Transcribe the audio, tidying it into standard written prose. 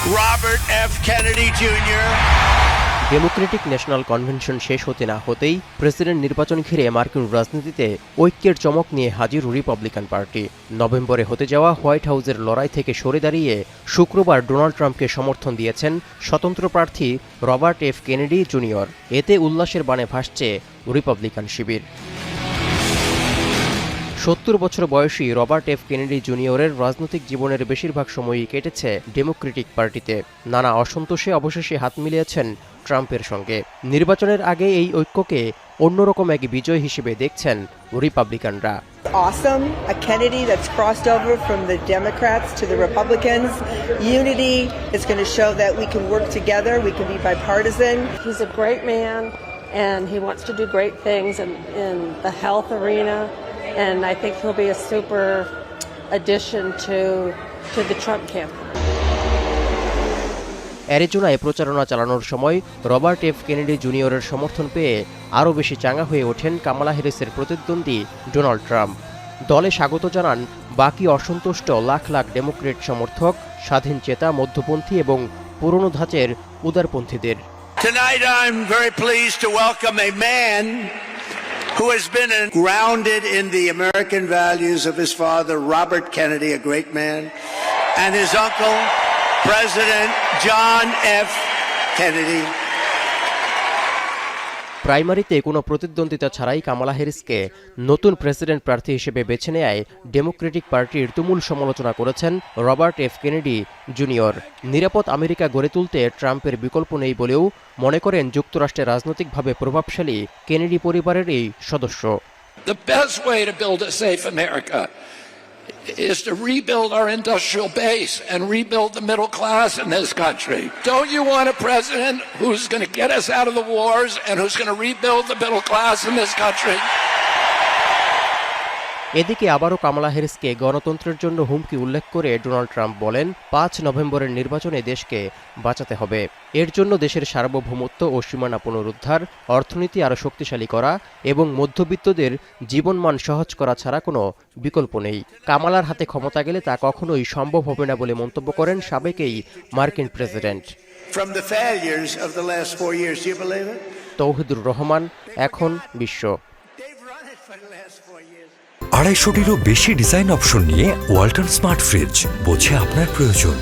Robert F. Kennedy Jr. Democratic national convention শেষ হতে না হতেই প্রেসিডেন্ট নির্বাচন ঘিরে মার্কিন রাজনীতিতে ঐক্যের চমক নিয়ে হাজির রিপাবলিকান পার্টি। নভেম্বরে হতে যাওয়া হোয়াইট হাউসের লড়াই থেকে সরে দাঁড়িয়ে শুক্রবার ডোনাল্ড ট্রাম্পকে সমর্থন দিয়েছেন স্বতন্ত্র প্রার্থী রবার্ট এফ কেনেডি জুনিয়র। এতে উল্লাসের বাণে ভাসছে রিপাবলিকান শিবির। ৭০ বছর বয়সী রবার্ট এফ কেনেডি জুনিয়রের রাজনৈতিক জীবনের বেশিরভাগ সময়ই কেটেছে ডেমোক্রেটিক পার্টিতে। নানা অসন্তোষে অবশেষে হাত মিলিয়েছেন ট্রাম্পের সঙ্গে। নির্বাচনের আগে এই ঐক্যকে অন্যরকম এক বিজয় হিসেবে দেখছেন রিপাবলিকানরা। Awesome, a Kennedy that's crossed over from the Democrats to the Republicans. Unity is going to show that we can work together, we can be bipartisan. He's a great man and he wants to do great things in the health arena, and I think he'll be a super addition to the Trump campaign. অ্যারিজোনায় প্রচারণা চালানোর সময় Robert F Kennedy জুনিয়রের সমর্থন পেয়ে আরও বেশি চাঙ্গা হয়ে ওঠেন কামালা হ্যারিসের প্রতিদ্বন্দ্বী ডোনাল্ড ট্রাম্প। দলে স্বাগত জানান বাকি অসন্তুষ্ট লাখ লাখ ডেমোক্রেট সমর্থক, স্বাধীন চেতা, মধ্যপন্থী এবং পুরনো ধাঁচের উদারপন্থীদের। Tonight I'm very pleased to welcome a man who has been grounded in the American values of his father, Robert Kennedy, a great man, and his uncle, President John F. Kennedy. প্রাইমারিতে কোনো প্রতিদ্বন্দ্বিতা ছাড়াই কামালা হ্যারিসকে নতুন president প্রার্থী হিসেবে বেছে নেয় Democratic পার্টির তুমুল সমালোচনা করেছেন রবার্ট এফ কেনেডি জুনিয়র। নিরাপদ আমেরিকা গড়ে তুলতে ট্রাম্পের বিকল্প নেই বলেও মনে করেন যুক্তরাষ্ট্রে রাজনৈতিকভাবে প্রভাবশালী কেনেডি পরিবারের এই সদস্য। The best way to build a safe America is to rebuild our industrial base and rebuild the middle class in this country. Don't you want a president who's going to get us out of the wars and who's going to rebuild the middle class in this country? এদিকে আবারও কামালা হ্যারিসকে গণতন্ত্রের জন্য হুমকি উল্লেখ করে Donald Trump বলেন ৫ নভেম্বরের নির্বাচনে দেশকে বাঁচাতে হবে। এর জন্য দেশের সার্বভৌমত্ব ও সীমানা পুনরুদ্ধার, অর্থনীতি আরও শক্তিশালী করা এবং মধ্যবিত্তদের জীবনমান সহজ করা ছাড়া কোনো বিকল্প নেই। কামালার হাতে ক্ষমতা গেলে তা কখনোই সম্ভব হবে না বলে মন্তব্য করেন সাবেক এই মার্কিন প্রেসিডেন্ট। তৌহিদুর রহমান, এখন বিশ্ব। ২৫০টিরও বেশি ডিজাইন অপশন নিয়ে ওয়ালটন স্মার্ট ফ্রিজ, বোঝে আপনার প্রয়োজন।